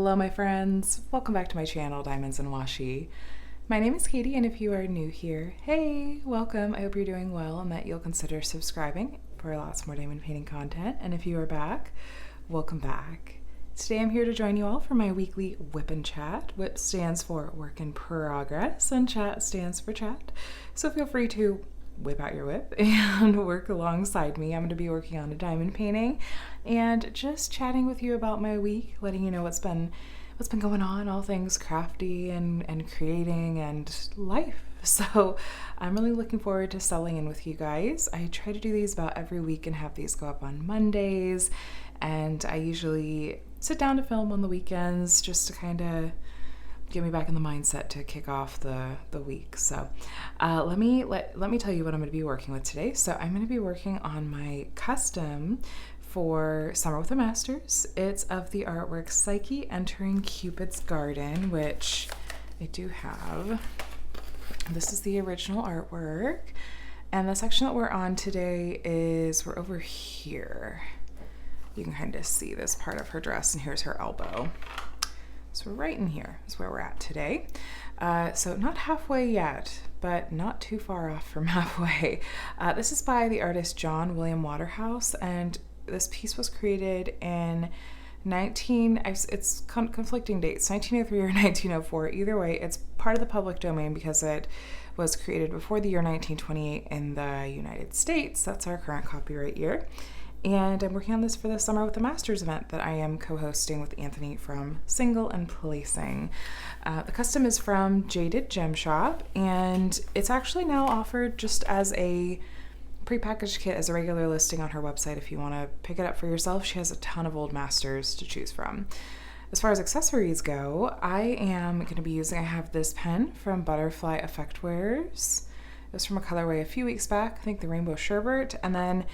Hello my friends, welcome back to my channel, Diamonds and Washi. My name is Katie, and if you are new here, hey, welcome. I hope you're doing well and that you'll consider subscribing for lots more diamond painting content. And if you are back, welcome back. Today I'm here to join you all for my weekly WIP and Chat. WIP stands for Work in Progress and Chat stands for Chat. So feel free to whip out your WIP and work alongside me. I'm going to be working on a diamond painting and just chatting with you about my week, letting you know what's been going on, all things crafty and creating and life. So I'm really looking forward to settling in with you guys. I try to do these about every week and have these go up on Mondays, and I usually sit down to film on the weekends just to kind of get me back in the mindset to kick off the week. So let me tell you what I'm going to be working with today. So I'm going to be working on my custom for Summer with the Masters. It's of the artwork Psyche Entering Cupid's Garden, which I do have. This is the original artwork, and the section that we're on today is we're over here. You can kind of see this part of her dress, and here's her elbow. So right in here is where we're at today. So not halfway yet, but not too far off from halfway. This is by the artist John William Waterhouse, and this piece was created in it's conflicting dates, 1903 or 1904. Either way, it's part of the public domain because it was created before the year 1928 in the United States. That's our current copyright year. And I'm working on this for the Summer with the Masters event that I am co-hosting with Anthony from Single and Placing. The custom is from Jaded Gem Shop, and it's actually now offered just as a prepackaged kit as a regular listing on her website if you want to pick it up for yourself. She has a ton of old masters to choose from. As far as accessories go, I am going to be I have this pen from Butterfly Effect Wares. It was from a colorway a few weeks back, I think the Rainbow Sherbet. And then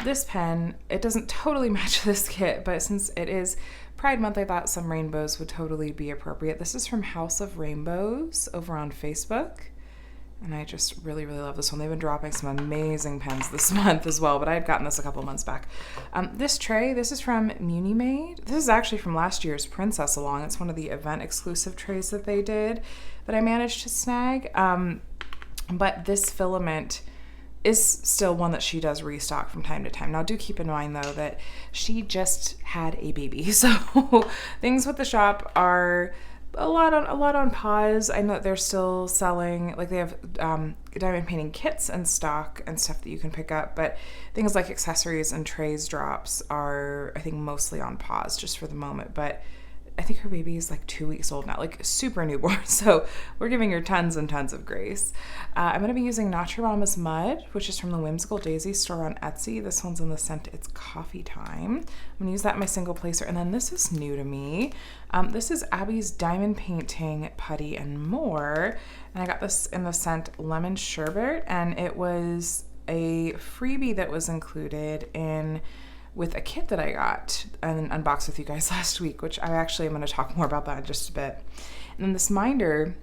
this pen, it doesn't totally match this kit, but since it is Pride Month, I thought some rainbows would totally be appropriate. This is from House of Rainbows over on Facebook. And I just really, really love this one. They've been dropping some amazing pens this month as well, but I had gotten this a couple months back. This tray, this is from Munimade. This is actually from last year's Princess Along. It's one of the event exclusive trays that they did that I managed to snag. But this filament is still one that she does restock from time to time. Now, do keep in mind, though, that she just had a baby. So things with the shop are a lot on pause. I know that they're still selling, like they have diamond painting kits and stock and stuff that you can pick up, but things like accessories and trays drops are, I think, mostly on pause just for the moment. But I think her baby is like 2 weeks old now, like super newborn. So we're giving her tons and tons of grace. I'm going to be using Not Your Mama's Mud, which is from the Whimsical Daisy store on Etsy. This one's in the scent It's Coffee Time. I'm going to use that in my single placer. And then this is new to me. This is Abby's Diamond Painting Putty and More. And I got this in the scent Lemon Sherbet. And it was a freebie that was included with a kit that I got and unboxed with you guys last week, which I actually am going to talk more about that in just a bit. And then this minder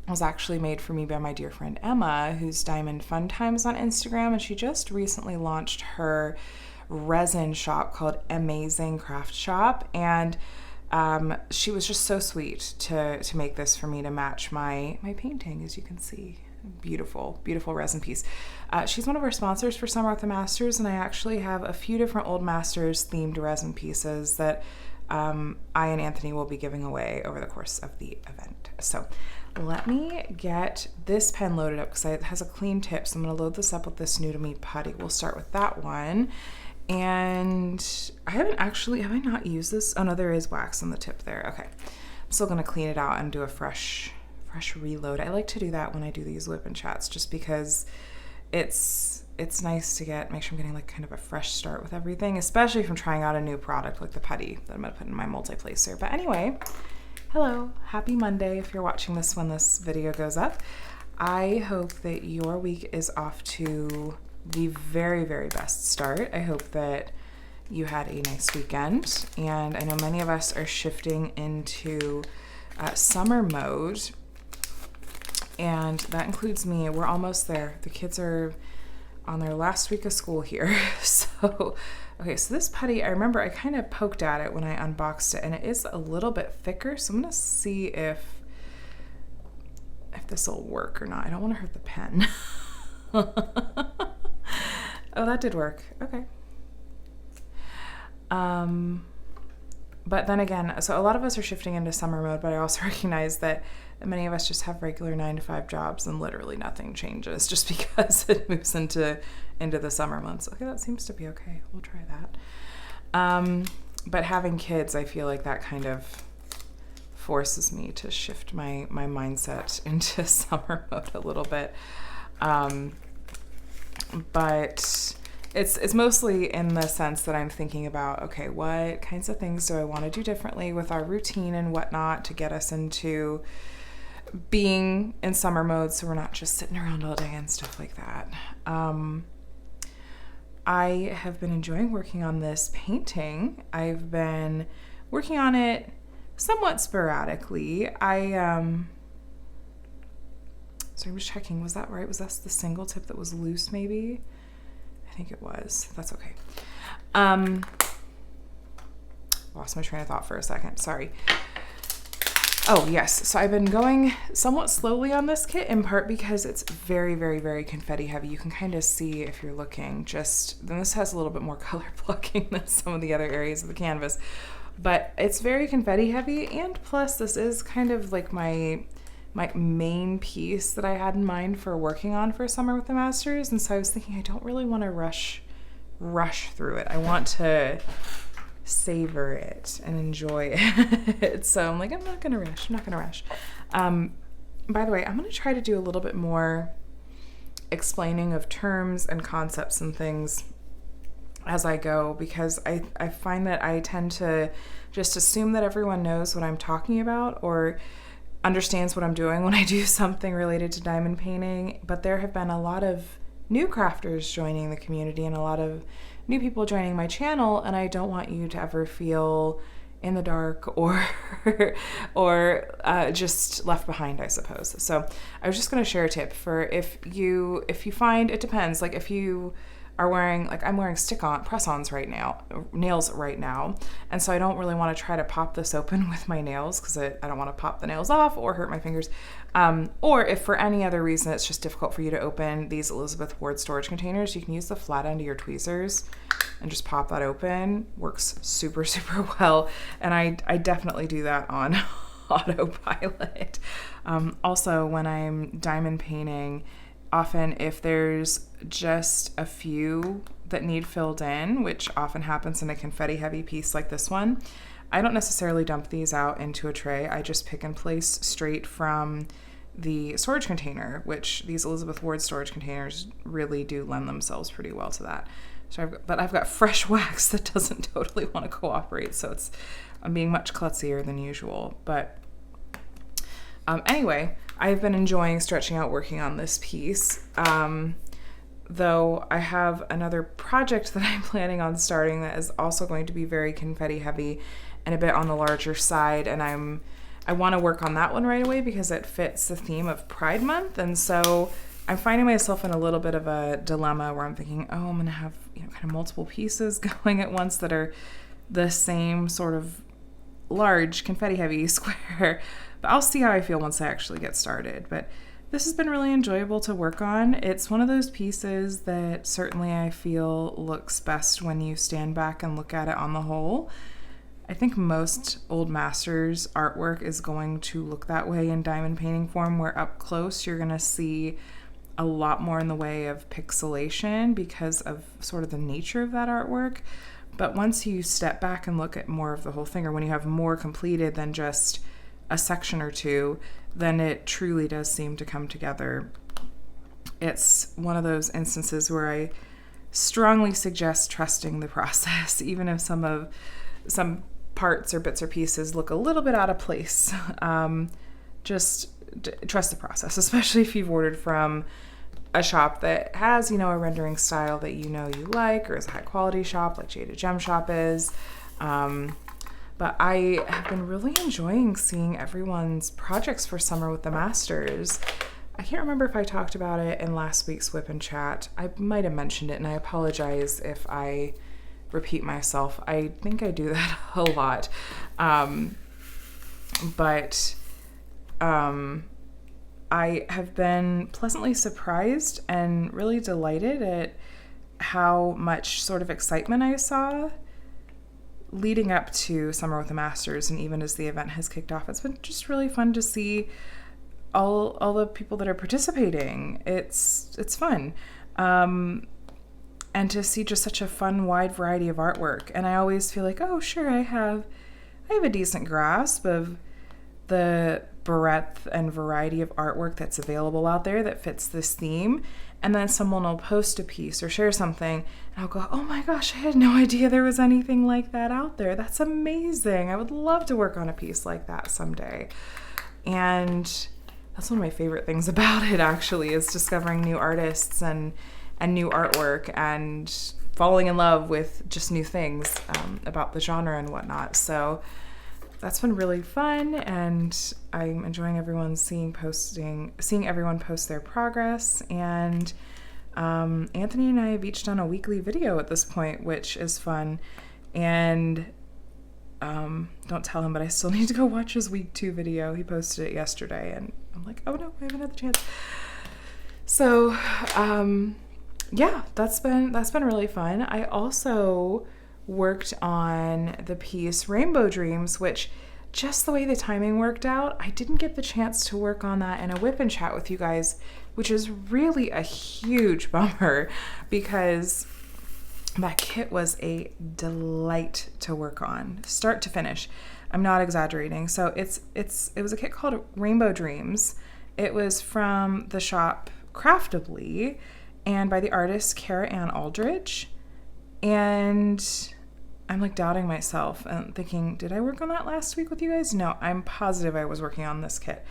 was actually made for me by my dear friend Emma, who's Diamond Fun Times on Instagram, and she just recently launched her resin shop called Amazing Craft Shop, and she was just so sweet to make this for me to match my painting, as you can see. Beautiful, beautiful resin piece. She's one of our sponsors for Summer with the Masters, and I actually have a few different old masters themed resin pieces that I and Anthony will be giving away over the course of the event. So let me get this pen loaded up because it has a clean tip, so I'm going to load this up with this new to me putty. We'll start with that one. And have I not used this? Oh no, there is wax on the tip there. Okay, I'm still going to clean it out and do a fresh reload. I like to do that when I do these WIP and Chats just because it's nice to make sure I'm getting like kind of a fresh start with everything, especially if I'm trying out a new product like the putty that I'm going to put in my multi-placer. But anyway, hello, happy Monday if you're watching this when this video goes up. I hope that your week is off to the very, very best start. I hope that you had a nice weekend, and I know many of us are shifting into summer mode. And that includes me. We're almost there. The kids are on their last week of school here. So, okay, so this putty, I remember I kind of poked at it when I unboxed it, and it is a little bit thicker, so I'm going to see if this will work or not. I don't want to hurt the pen. Oh, that did work. Okay. But then again, so a lot of us are shifting into summer mode, but I also recognize that many of us just have regular 9-to-5 jobs and literally nothing changes just because it moves into the summer months. Okay, that seems to be okay. We'll try that. But having kids, I feel like that kind of forces me to shift my mindset into summer mode a little bit. But it's mostly in the sense that I'm thinking about, okay, what kinds of things do I want to do differently with our routine and whatnot to get us into being in summer mode so we're not just sitting around all day and stuff like that. I have been enjoying working on this painting. I've been working on it somewhat sporadically. So I'm just checking, was that right? Was that the single tip that was loose maybe? I think it was. That's okay. Lost my train of thought for a second. Sorry. Oh, yes. So I've been going somewhat slowly on this kit, in part because it's very, very, very confetti heavy. You can kind of see if you're looking, then this has a little bit more color blocking than some of the other areas of the canvas, but it's very confetti heavy. And plus this is kind of like my main piece that I had in mind for working on for Summer with the Masters. And so I was thinking I don't really want to rush through it. I want to savor it and enjoy it. So I'm like, I'm not going to rush. By the way, I'm going to try to do a little bit more explaining of terms and concepts and things as I go, because I find that I tend to just assume that everyone knows what I'm talking about or understands what I'm doing when I do something related to diamond painting. But there have been a lot of new crafters joining the community and a lot of new people joining my channel, and I don't want you to ever feel in the dark or just left behind, I suppose. So I was just going to share a tip for if you find, it depends, like if you are wearing, like I'm wearing press-ons right now, nails right now, and so I don't really want to try to pop this open with my nails because I don't want to pop the nails off or hurt my fingers. Or if for any other reason it's just difficult for you to open these Elizabeth Ward storage containers, you can use the flat end of your tweezers and just pop that open. Works super, super well, and I definitely do that on autopilot. Also, when I'm diamond painting, often if there's just a few that need filled in, which often happens in a confetti heavy piece like this one, I don't necessarily dump these out into a tray. I just pick and place straight from the storage container, which these Elizabeth Ward storage containers really do lend themselves pretty well to that. So I've got fresh wax that doesn't totally want to cooperate, so I'm being much klutzier than usual. But anyway, I've been enjoying stretching out working on this piece, though I have another project that I'm planning on starting that is also going to be very confetti heavy and a bit on the larger side, and I want to work on that one right away because it fits the theme of Pride Month. And so I'm finding myself in a little bit of a dilemma where I'm thinking, oh, I'm going to have kind of multiple pieces going at once that are the same sort of large confetti heavy square. But I'll see how I feel once I actually get started. But this has been really enjoyable to work on. It's one of those pieces that certainly I feel looks best when you stand back and look at it on the whole. I think most old masters artwork is going to look that way in diamond painting form, where up close you're going to see a lot more in the way of pixelation because of sort of the nature of that artwork. But once you step back and look at more of the whole thing, or when you have more completed than just a section or two, then it truly does seem to come together. It's one of those instances where I strongly suggest trusting the process, even if some parts or bits or pieces look a little bit out of place. Just trust the process, especially if you've ordered from a shop that has, a rendering style that you like, or is a high quality shop like Jaded Gem Shop is. But I have been really enjoying seeing everyone's projects for Summer with the Masters. I can't remember if I talked about it in last week's WIP and Chat. I might have mentioned it, and I apologize if I repeat myself. I think I do that a lot. But I have been pleasantly surprised and really delighted at how much sort of excitement I saw leading up to Summer with the Masters, and even as the event has kicked off. It's been just really fun to see all the people that are participating. It's fun. And to see just such a fun, wide variety of artwork. And I always feel like, oh, sure, I have a decent grasp of the breadth and variety of artwork that's available out there that fits this theme. And then someone will post a piece or share something, and I'll go, oh my gosh, I had no idea there was anything like that out there. That's amazing. I would love to work on a piece like that someday. And that's one of my favorite things about it, actually, is discovering new artists and new artwork and falling in love with just new things about the genre and whatnot. So that's been really fun, and I'm enjoying seeing everyone post their progress. And Anthony and I have each done a weekly video at this point, which is fun. And don't tell him, but I still need to go watch his week 2 video. He posted it yesterday, and I'm like, oh no, I haven't had the chance. So yeah, that's been really fun. I also worked on the piece Rainbow Dreams, which, just the way the timing worked out, I didn't get the chance to work on that in a WIP and Chat with you guys, which is really a huge bummer, because that kit was a delight to work on, start to finish. I'm not exaggerating. So it was a kit called Rainbow Dreams. It was from the shop Craftably and by the artist Cara Ann Aldridge. And I'm like doubting myself and thinking, did I work on that last week with you guys? No, I'm positive I was working on this kit.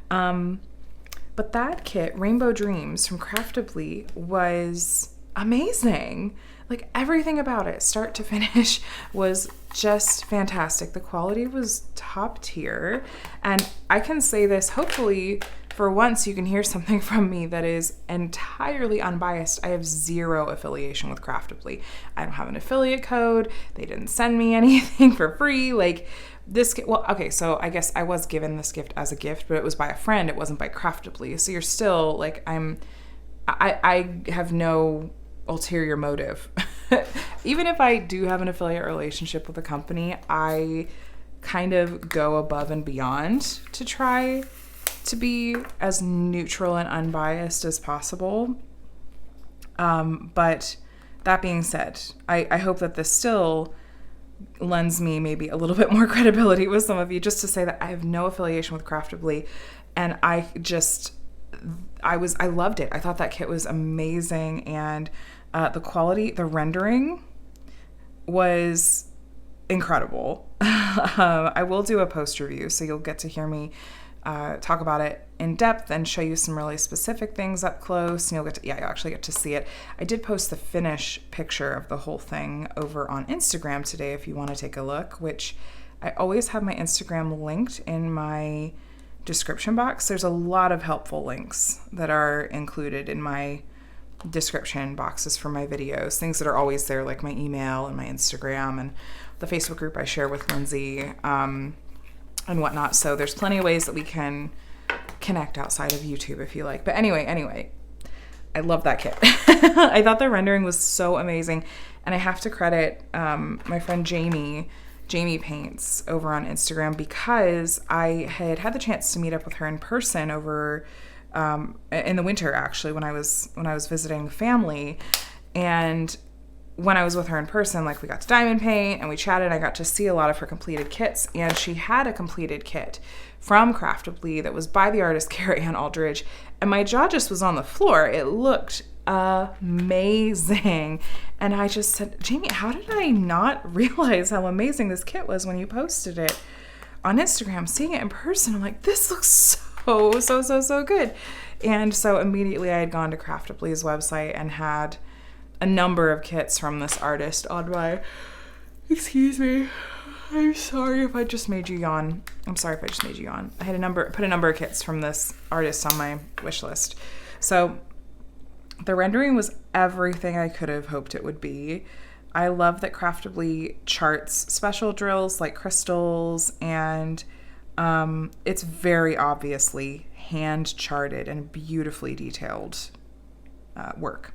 But that kit, Rainbow Dreams from Craftably, was amazing. Like, everything about it, start to finish, was just fantastic. The quality was top tier. And I can say this, hopefully, for once you can hear something from me that is entirely unbiased. I have zero affiliation with Craftably. I don't have an affiliate code. They didn't send me anything for free. Like, this, well, okay, so I guess I was given this gift as a gift, but it was by a friend. It wasn't by Craftably. So you're still, like, I have no ulterior motive. Even if I do have an affiliate relationship with a company, I kind of go above and beyond to try to be as neutral and unbiased as possible. But that being said, I hope that this still lends me maybe a little bit more credibility with some of you, just to say that I have no affiliation with Craftably, and I loved it. I thought that kit was amazing, and the quality, the rendering was incredible. I will do a post review, so you'll get to hear me talk about it in depth and show you some really specific things up close, and you'll actually get to see it. I did post the finish picture of the whole thing over on Instagram today if you want to take a look, which I always have my Instagram linked in my description box. There's a lot of helpful links that are included in my description boxes for my videos, things that are always there, like my email and my Instagram and the Facebook group I share with Lindsay and whatnot. So there's plenty of ways that we can connect outside of YouTube if you like. But anyway, I love that kit. I thought the rendering was so amazing, and I have to credit my friend Jamie Paints over on Instagram, because I had the chance to meet up with her in person over in the winter, actually, when I was visiting family. And when I was with her in person, like, we got to diamond paint and we chatted. I got to see a lot of her completed kits, and she had a completed kit from Craftably that was by the artist Cara Ann Aldridge, and my jaw just was on the floor. It looked amazing. And I just said, Jamie, how did I not realize how amazing this kit was when you posted it on Instagram? Seeing it in person, I'm like, this looks so good. And so immediately I had gone to Craftably's website and had a number of kits from this artist on my, excuse me, I'm sorry if I just made you yawn. I had put a number of kits from this artist on my wish list. So the rendering was everything I could have hoped it would be. I love that Craftably charts special drills like crystals, and it's very obviously hand charted and beautifully detailed work.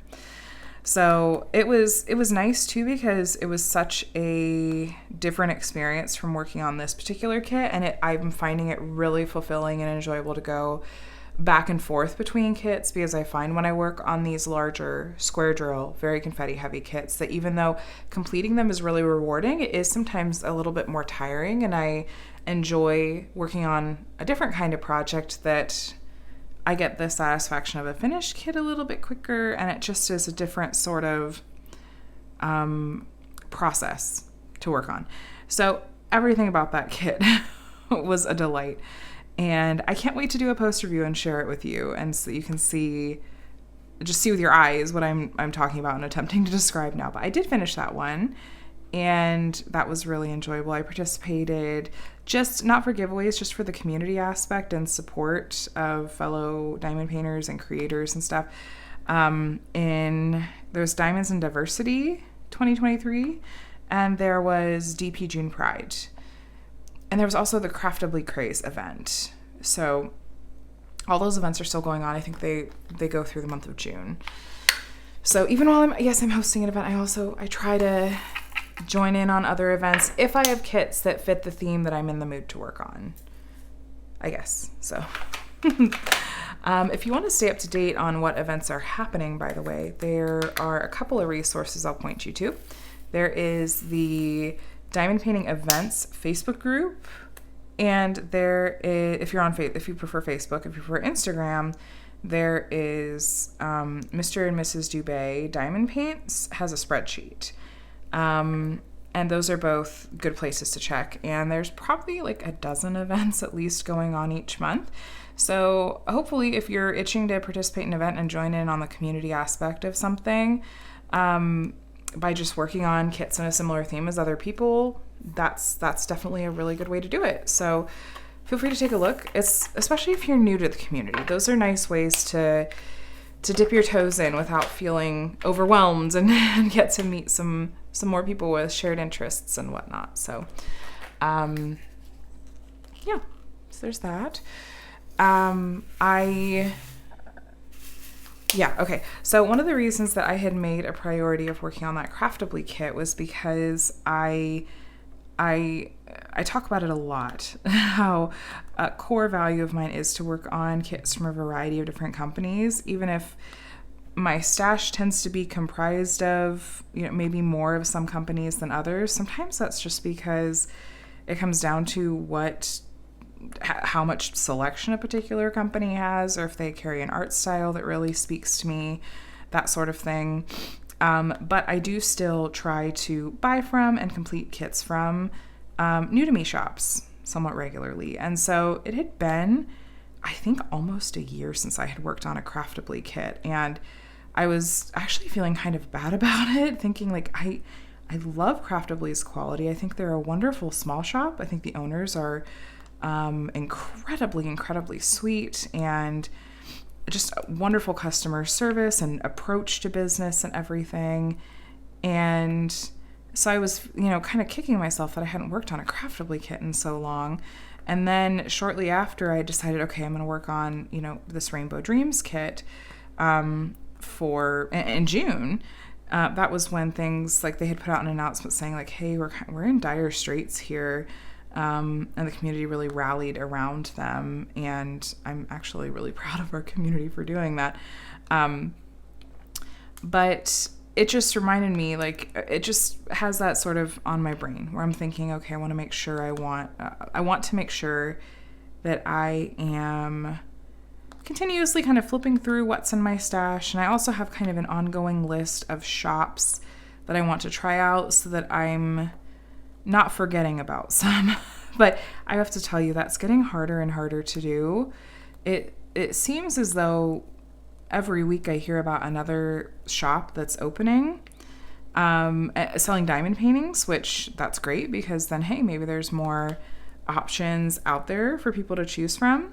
So it was nice too, because it was such a different experience from working on this particular kit, and I'm finding it really fulfilling and enjoyable to go back and forth between kits, because I find when I work on these larger square drill, very confetti heavy kits, that even though completing them is really rewarding, it is sometimes a little bit more tiring, and I enjoy working on a different kind of project that I get the satisfaction of a finished kit a little bit quicker, and it just is a different sort of process to work on. So everything about that kit was a delight, and I can't wait to do a post review and share it with you, and so you can see with your eyes what I'm talking about and attempting to describe now. But I did finish that one, and that was really enjoyable. I participated, just not for giveaways, just for the community aspect and support of fellow diamond painters and creators and stuff. There's Diamonds in Diversity 2023, and there was DP June Pride, and there was also the Craftably Craze event. So all those events are still going on. I think they go through the month of June. So even while I'm hosting an event, I try to join in on other events if I have kits that fit the theme that I'm in the mood to work on, I guess. So if you want to stay up to date on what events are happening, by the way, there are a couple of resources I'll point you to. There is the Diamond Painting Events Facebook group, and there is, if you prefer Facebook, if you prefer Instagram, there is Mr. and Mrs. Dubé Diamond Paints has a spreadsheet. And those are both good places to check. And there's probably like a dozen events at least going on each month. So hopefully if you're itching to participate in an event and join in on the community aspect of something, by just working on kits in a similar theme as other people, that's definitely a really good way to do it. So feel free to take a look, especially if you're new to the community. Those are nice ways to dip your toes in without feeling overwhelmed, and get to meet some more people with shared interests and whatnot. So, so there's that. Okay. So one of the reasons that I had made a priority of working on that Craftably kit was because I talk about it a lot, how a core value of mine is to work on kits from a variety of different companies, even if my stash tends to be comprised of, maybe more of some companies than others. Sometimes that's just because it comes down to how much selection a particular company has, or if they carry an art style that really speaks to me, that sort of thing. But I do still try to buy from and complete kits from new to me shops somewhat regularly. And so it had been, I think, almost a year since I had worked on a Craftably kit, and I was actually feeling kind of bad about it, thinking like, I love Craftably's quality. I think they're a wonderful small shop. I think the owners are incredibly sweet, and just wonderful customer service and approach to business and everything. And so I was, kind of kicking myself that I hadn't worked on a Craftably kit in so long. And then shortly after, I decided, okay, I'm going to work on, this Rainbow Dreams kit in June. That was when things, like, they had put out an announcement saying, like, hey, we're in dire straits here. And the community really rallied around them, and I'm actually really proud of our community for doing that. But it just reminded me, like, it just has that sort of on my brain where I'm thinking, okay, I want to make sure I want to make sure that I am continuously kind of flipping through what's in my stash. And I also have kind of an ongoing list of shops that I want to try out so that I'm not forgetting about some. But I have to tell you, that's getting harder and harder to do. It seems as though every week I hear about another shop that's opening. selling diamond paintings, which that's great because then, hey, maybe there's more options out there for people to choose from.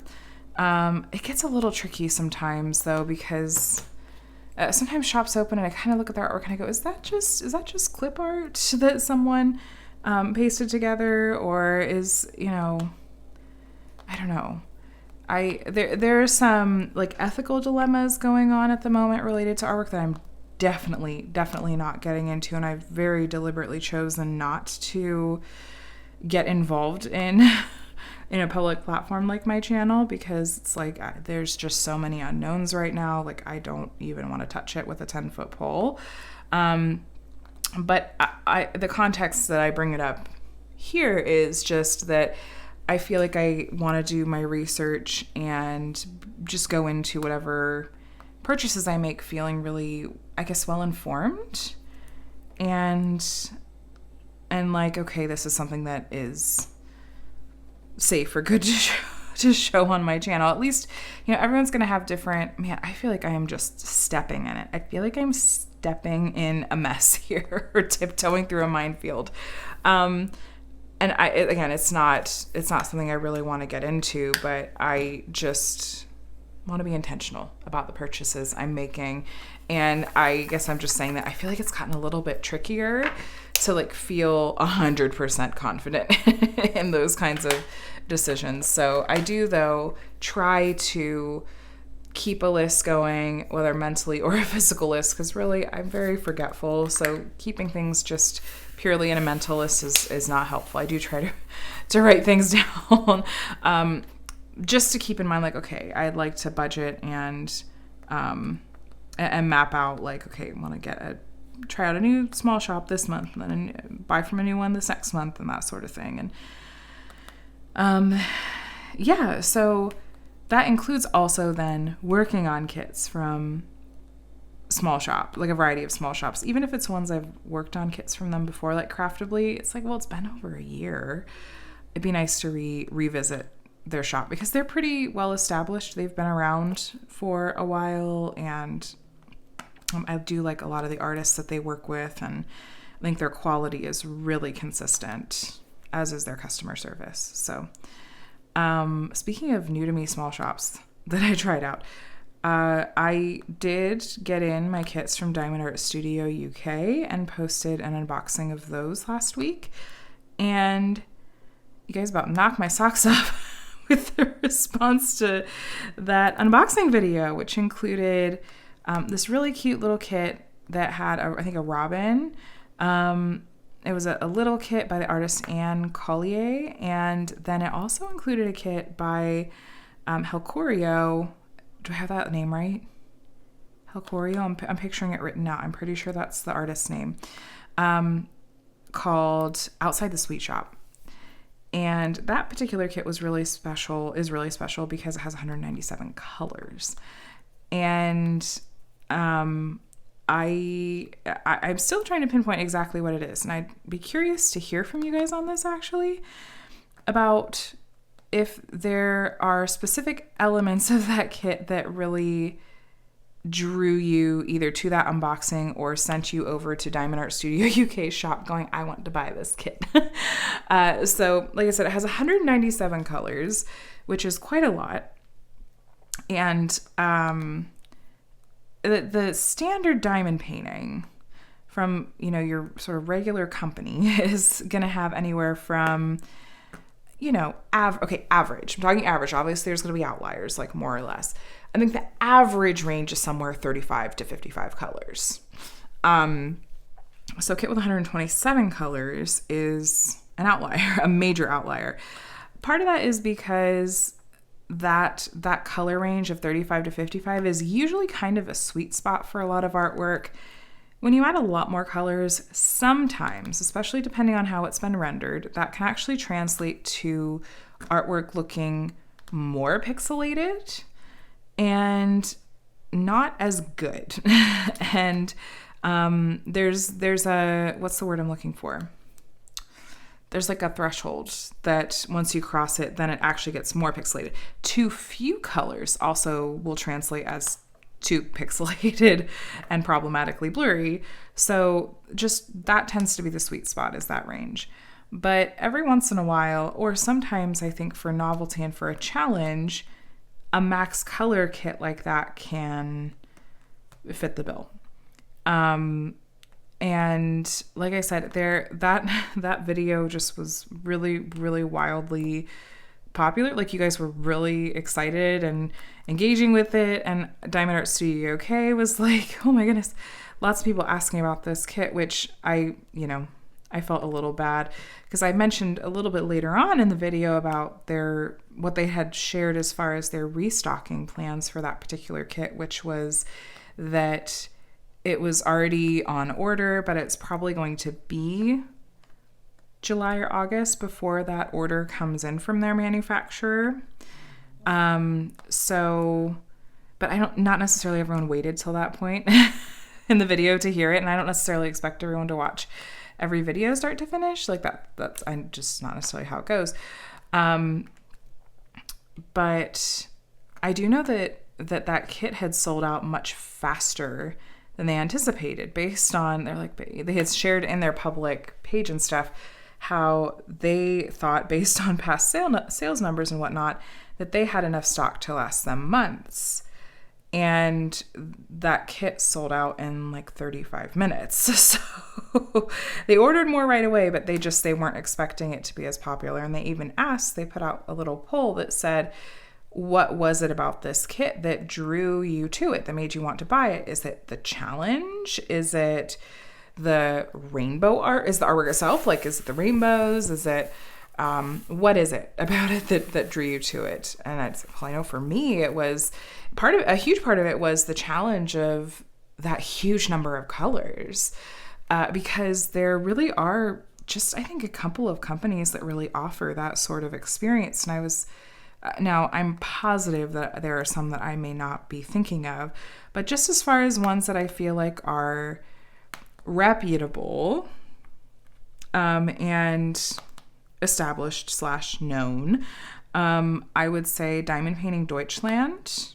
It gets a little tricky sometimes though, because sometimes shops open and I kind of look at their artwork and I go, is that just clip art that someone pasted together, or is, I don't know. There are some like ethical dilemmas going on at the moment related to artwork that I'm definitely not getting into, and I've very deliberately chosen not to get involved in a public platform like my channel, because it's like there's just so many unknowns right now. Like I don't even want to touch it with a 10-foot pole. But the context that I bring it up here is just that I feel like I want to do my research and just go into whatever purchases I make feeling really, I guess, well informed, and like, okay, this is something that is safe or good to show on my channel. At least, everyone's going to have different, man, I feel like I am just stepping in it. I feel like I'm stepping in a mess here, or tiptoeing through a minefield. And again, it's not something I really want to get into, but I just want to be intentional about the purchases I'm making. And I guess I'm just saying that I feel like it's gotten a little bit trickier to like feel 100% confident in those kinds of decisions. So I do, though, try to keep a list going, whether mentally or a physical list, because really I'm very forgetful. So keeping things just purely in a mental list is not helpful. I do try to write things down, just to keep in mind, like, okay, I'd like to budget and map out, like, okay, I want to try out a new small shop this month, and then buy from a new one this next month, and that sort of thing. And yeah, so that includes also then working on kits from small shop, like a variety of small shops, even if it's ones I've worked on kits from them before, like Craftably. It's like, well, it's been over a year. It'd be nice to revisit their shop because they're pretty well established. They've been around for a while, and I do like a lot of the artists that they work with, and I think their quality is really consistent, as is their customer service. So speaking of new to me small shops that I tried out, I did get in my kits from Diamond Art Studio UK and posted an unboxing of those last week. And you guys about knocked my socks off with the response to that unboxing video, which included this really cute little kit that had, I think, a robin. It was a little kit by the artist Anne Collier, and then it also included a kit by Helcorio. Do I have that name right? Helcorio? I'm picturing it written out. I'm pretty sure that's the artist's name. Called Outside the Sweet Shop. And that particular kit is really special because it has 197 colors. And I'm still trying to pinpoint exactly what it is. And I'd be curious to hear from you guys on this, actually, about if there are specific elements of that kit that really drew you either to that unboxing or sent you over to Diamond Art Studio UK shop going, I want to buy this kit. So like I said, it has 197 colors, which is quite a lot. And the standard diamond painting from, your sort of regular company is going to have anywhere from, average. I'm talking average. Obviously, there's going to be outliers, like more or less. I think the average range is somewhere 35 to 55 colors. So kit with 127 colors is an outlier, a major outlier. Part of that is because that color range of 35 to 55 is usually kind of a sweet spot for a lot of artwork. When you add a lot more colors, sometimes, especially depending on how it's been rendered, that can actually translate to artwork looking more pixelated and not as good. And there's a, what's the word I'm looking for? There's like a threshold that once you cross it, then it actually gets more pixelated. Too few colors also will translate as too pixelated and problematically blurry. So just that tends to be the sweet spot, is that range. But every once in a while, or sometimes I think for novelty and for a challenge, a max color kit like that can fit the bill. And like I said, that video just was really, really wildly popular. Like, you guys were really excited and engaging with it. And Diamond Art Studio UK was like, oh my goodness, lots of people asking about this kit, which I felt a little bad because I mentioned a little bit later on in the video about what they had shared as far as their restocking plans for that particular kit, which was that it was already on order, but it's probably going to be July or August before that order comes in from their manufacturer. But not necessarily everyone waited till that point in the video to hear it. And I don't necessarily expect everyone to watch every video start to finish. Like that's just not necessarily how it goes. But I do know that kit had sold out much faster than they anticipated based on they had shared in their public page and stuff how they thought, based on past sales numbers and whatnot, that they had enough stock to last them months. And that kit sold out in like 35 minutes. So they ordered more right away, but they weren't expecting it to be as popular. And they put out a little poll that said, what was it about this kit that drew you to it, that made you want to buy it? Is it the challenge? Is it the rainbow art? Is the artwork itself? Like, is it the rainbows? Is it, what is it about it that drew you to it? And I know for me, it was a huge part of it was the challenge of that huge number of colors, because there really are just, I think, a couple of companies that really offer that sort of experience. And now I'm positive that there are some that I may not be thinking of, but just as far as ones that I feel like are reputable, and established / known, I would say Diamond Painting Deutschland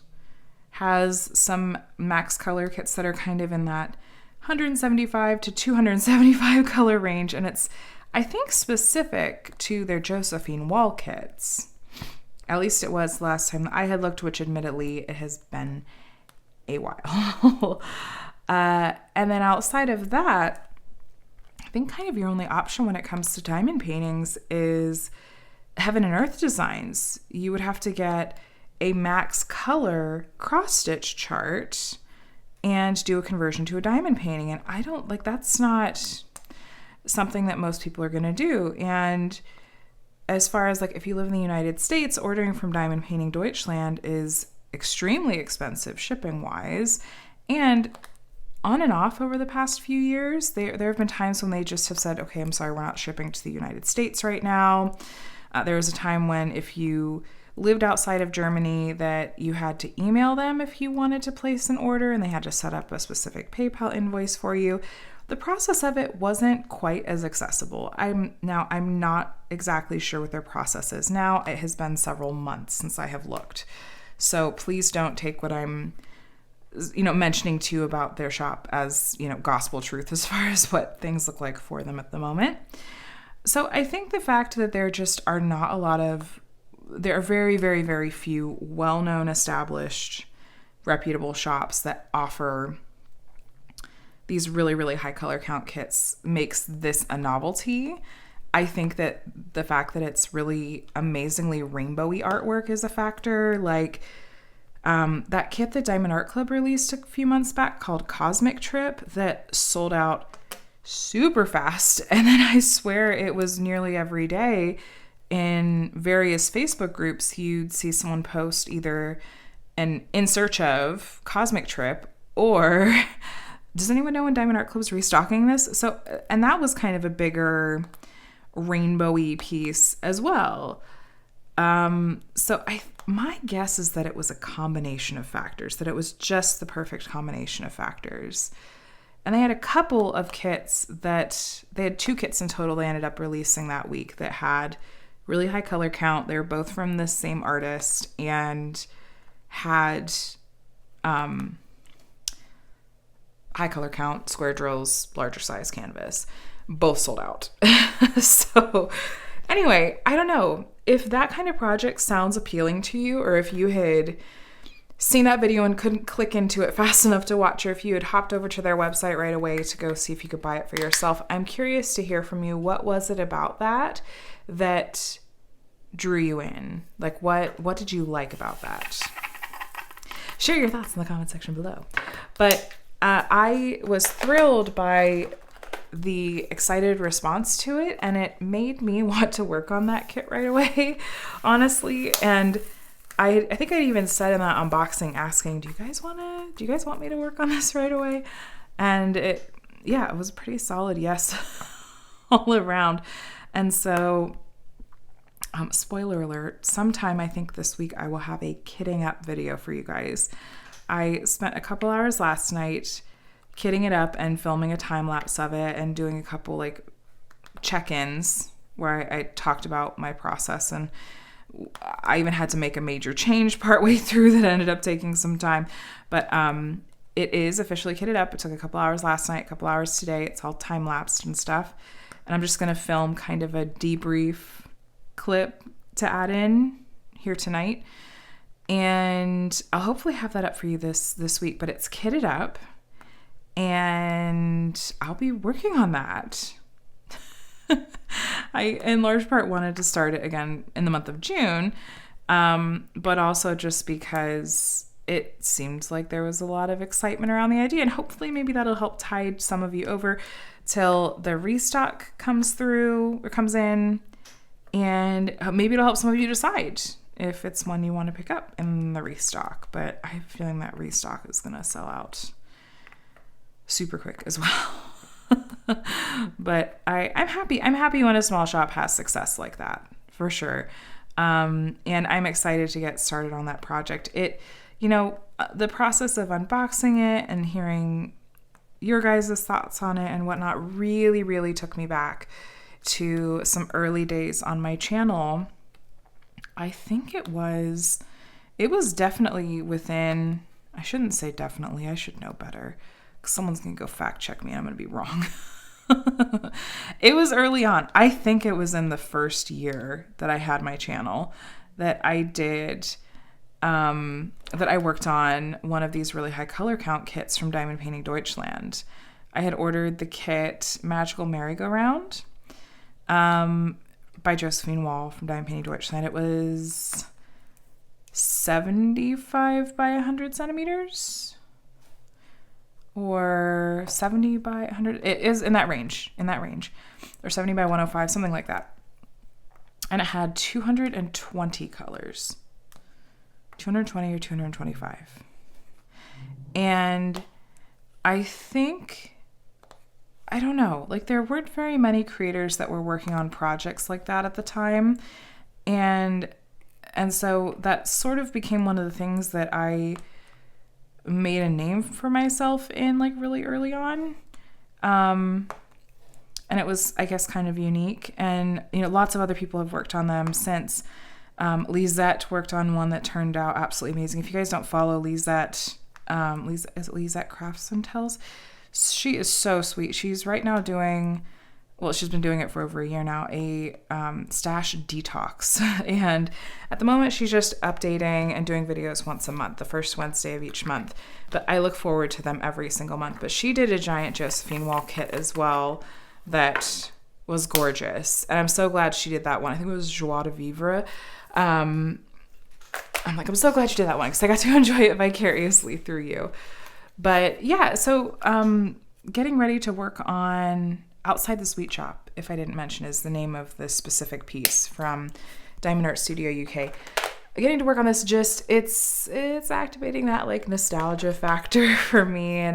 has some max color kits that are kind of in that 175 to 275 color range, and it's, I think, specific to their Josephine wall kits. At least it was last time I had looked, which admittedly it has been a while. And then outside of that, I think kind of your only option when it comes to diamond paintings is Heaven and Earth Designs. You would have to get a max color cross-stitch chart and do a conversion to a diamond painting. And that's not something that most people are going to do. And as far as if you live in the United States, ordering from Diamond Painting Deutschland is extremely expensive shipping wise. And on and off over the past few years, there have been times when they just have said, okay, I'm sorry, we're not shipping to the United States right now. There was a time when if you lived outside of Germany that you had to email them if you wanted to place an order, and they had to set up a specific PayPal invoice for you. The process of it wasn't quite as accessible. I'm not exactly sure what their process is now. It has been several months since I have looked. So please don't take what I'm mentioning to you about their shop as, gospel truth as far as what things look like for them at the moment. So I think the fact that there are very, very, very few well-known, established, reputable shops that offer these really, really high color count kits makes this a novelty. I think that the fact that it's really amazingly rainbowy artwork is a factor. Like that kit that Diamond Art Club released a few months back called Cosmic Trip that sold out super fast. And then I swear it was nearly every day in various Facebook groups, you'd see someone post either an in search of Cosmic Trip or does anyone know when Diamond Art Club's restocking this? So, and that was kind of a bigger rainbowy piece as well. My guess is that it was a combination of factors, that it was just the perfect combination of factors. And they had a couple of kits they had 2 kits in total they ended up releasing that week that had really high color count. They were both from the same artist and had high color count, square drills, larger size canvas. Both sold out. So anyway, I don't know if that kind of project sounds appealing to you, or if you had seen that video and couldn't click into it fast enough to watch, or if you had hopped over to their website right away to go see if you could buy it for yourself. I'm curious to hear from you. What was it about that drew you in? Like, what did you like about that? Share your thoughts in the comment section below. But I was thrilled by the excited response to it, and it made me want to work on that kit right away, honestly. And I think I even said in that unboxing, asking, do you guys want me to work on this right away? And it was a pretty solid yes all around. And so spoiler alert, sometime I think this week I will have a kitting up video for you guys. I spent a couple hours last night kitting it up and filming a time lapse of it and doing a couple like check-ins where I talked about my process, and I even had to make a major change partway through that ended up taking some time. But it is officially kitted up. It took a couple hours last night, a couple hours today. It's all time lapsed and stuff. And I'm just going to film kind of a debrief clip to add in here tonight. And I'll hopefully have that up for you this week, but it's kitted up and I'll be working on that. I, in large part, wanted to start it again in the month of June, but also just because it seemed like there was a lot of excitement around the idea, and hopefully maybe that'll help tide some of you over till the restock comes through or comes in, and maybe it'll help some of you decide if it's one you want to pick up in the restock. But I have a feeling that restock is going to sell out super quick as well. But I'm happy. I'm happy when a small shop has success like that, for sure. And I'm excited to get started on that project. The process of unboxing it and hearing your guys' thoughts on it and whatnot really, really took me back to some early days on my channel. I think it was definitely within, I shouldn't say definitely, I should know better, because someone's going to go fact check me and I'm going to be wrong. It was early on. I think it was in the first year that I had my channel that I did, that I worked on one of these really high color count kits from Diamond Painting Deutschland. I had ordered the kit Magical Merry-Go-Round by Josephine Wall from Diamond Painting Deutschland. It was 75 by 100 centimeters. Or 70 by 100. It is in that range. Or 70 by 105, something like that. And it had 220 colors. 220 or 225. And I don't know, like there weren't very many creators that were working on projects like that at the time. And so that sort of became one of the things that I made a name for myself in, like really early on. And it was, I guess, kind of unique. And, lots of other people have worked on them since. Lisette worked on one that turned out absolutely amazing. If you guys don't follow Lisette, is it Lisette Crafts and Tells? She is so sweet. She's right now doing, she's been doing it for over a year now, a stash detox. And at the moment, she's just updating and doing videos once a month, the first Wednesday of each month. But I look forward to them every single month. But she did a giant Josephine Wall kit as well that was gorgeous. And I'm so glad she did that one. I think it was Joie de Vivre. I'm so glad you did that one because I got to enjoy it vicariously through you. But yeah, so getting ready to work on Outside the Sweet Shop, if I didn't mention, is the name of this specific piece from Diamond Art Studio UK. Getting to work on this, it's activating that like nostalgia factor for me, and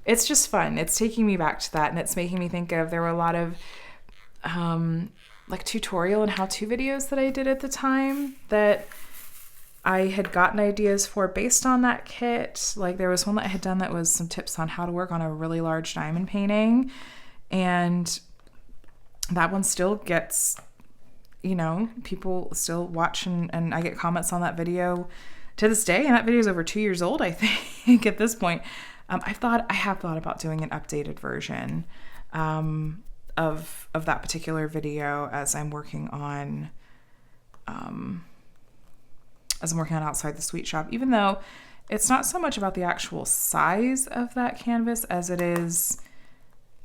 it's just fun. It's taking me back to that, and it's making me think of, there were a lot of like tutorial and how-to videos that I did at the time that I had gotten ideas for based on that kit. Like there was one that I had done that was some tips on how to work on a really large diamond painting. And that one still gets, people still watch and I get comments on that video to this day. And that video is over 2 years old, I think, at this point. I have thought about doing an updated version of that particular video as I'm working on Outside the Sweet Shop, even though it's not so much about the actual size of that canvas as it is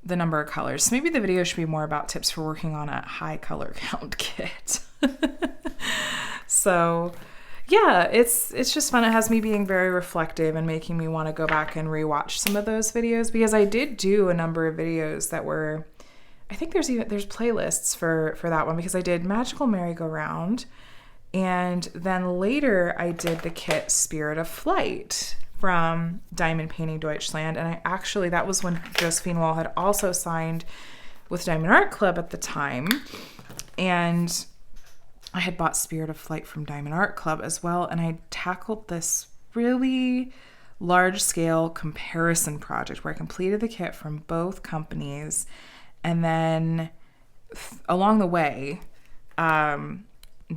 the number of colors. So maybe the video should be more about tips for working on a high color count kit. So yeah, it's just fun. It has me being very reflective and making me want to go back and rewatch some of those videos, because I did do a number of videos that were, I think there's playlists for that one, because I did Magical Merry-Go-Round, and then later I did the kit Spirit of Flight from Diamond Painting Deutschland. And that was when Josephine Wall had also signed with Diamond Art Club at the time. And I had bought Spirit of Flight from Diamond Art Club as well. And I tackled this really large scale comparison project where I completed the kit from both companies. And then along the way,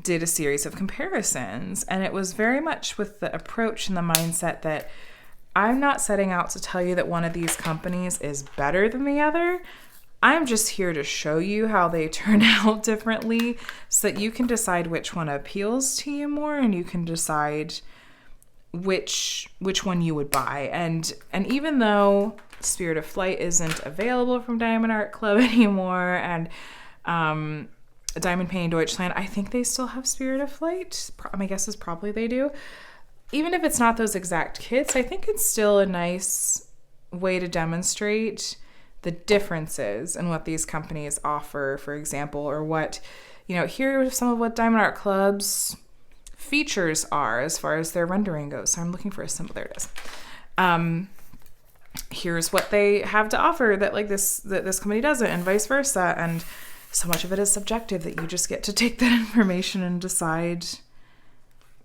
did a series of comparisons. And it was very much with the approach and the mindset that I'm not setting out to tell you that one of these companies is better than the other. I'm just here to show you how they turn out differently so that you can decide which one appeals to you more, and you can decide which one you would buy. And even though Spirit of Flight isn't available from Diamond Art Club anymore, and Diamond Painting Deutschland, I think they still have Spirit of Flight. My guess is probably they do. Even if it's not those exact kits, I think it's still a nice way to demonstrate the differences in what these companies offer, for example, or what, here are some of what Diamond Art Club's features are as far as their rendering goes. So I'm looking for a symbol. There it is. Here's what they have to offer that this company doesn't, and vice versa. And so much of it is subjective that you just get to take that information and decide,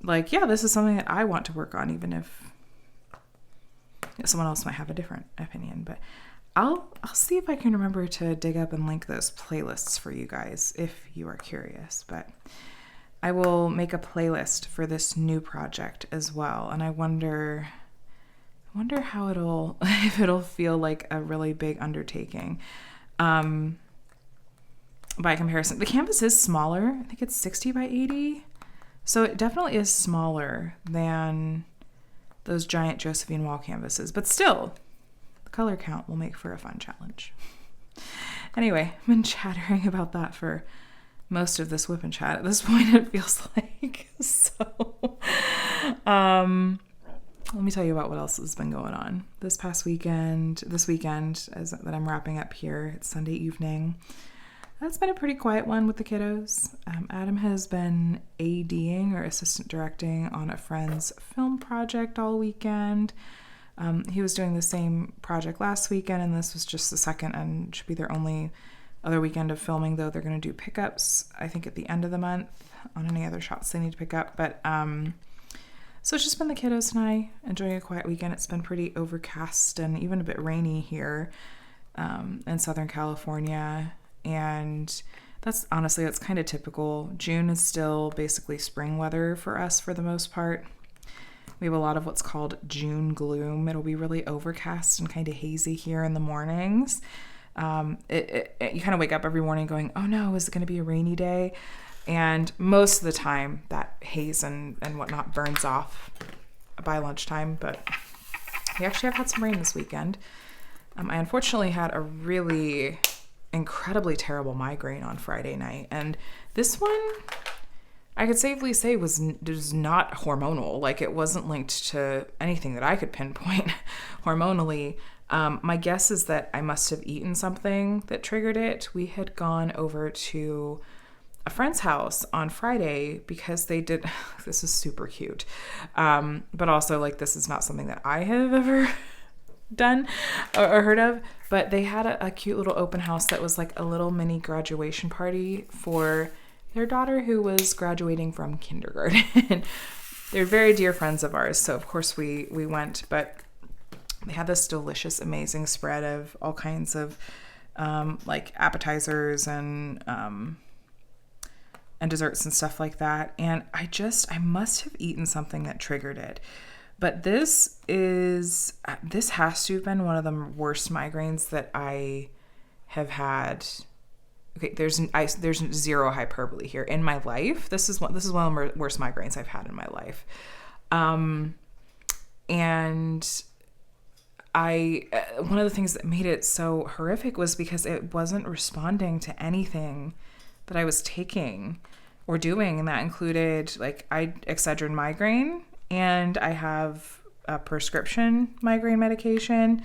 this is something that I want to work on, even if someone else might have a different opinion. But I'll see if I can remember to dig up and link those playlists for you guys if you are curious. But I will make a playlist for this new project as well. And I wonder how if it'll feel like a really big undertaking. By comparison, the canvas is smaller. I think it's 60 by 80. So it definitely is smaller than those giant Josephine Wall canvases. But still, the color count will make for a fun challenge. Anyway, I've been chattering about that for most of this WIP and Chat at this point, it feels like. So, let me tell you about what else has been going on. This weekend that I'm wrapping up here, it's Sunday evening. That's been a pretty quiet one with the kiddos. Adam has been ADing or assistant directing on a friend's film project all weekend. He was doing the same project last weekend, and this was just the second and should be their only other weekend of filming, though they're going to do pickups, I think, at the end of the month on any other shots they need to pick up. But so it's just been the kiddos and I enjoying a quiet weekend. It's been pretty overcast and even a bit rainy here in Southern California. And that's kind of typical. June is still basically spring weather for us for the most part. We have a lot of what's called June gloom. It'll be really overcast and kind of hazy here in the mornings. You kind of wake up every morning going, oh no, is it going to be a rainy day? And most of the time that haze and whatnot burns off by lunchtime. But we actually have had some rain this weekend. I unfortunately had a really incredibly terrible migraine on Friday night, and this one I could safely say was not hormonal. Like, it wasn't linked to anything that I could pinpoint hormonally. My guess is that I must have eaten something that triggered it. We had gone over to a friend's house on Friday because they did, this is super cute, but also this is not something that I have ever done or heard of, but they had a cute little open house that was like a little mini graduation party for their daughter who was graduating from kindergarten. They're very dear friends of ours, so of course we went, but they had this delicious, amazing spread of all kinds of appetizers and desserts and stuff like that. And I must have eaten something that triggered it. But this has to have been one of the worst migraines that I have had. Okay, there's zero hyperbole here in my life. This is one of the worst migraines I've had in my life. And one of the things that made it so horrific was because it wasn't responding to anything that I was taking or doing. And that included, like, Excedrin migraine, and I have a prescription migraine medication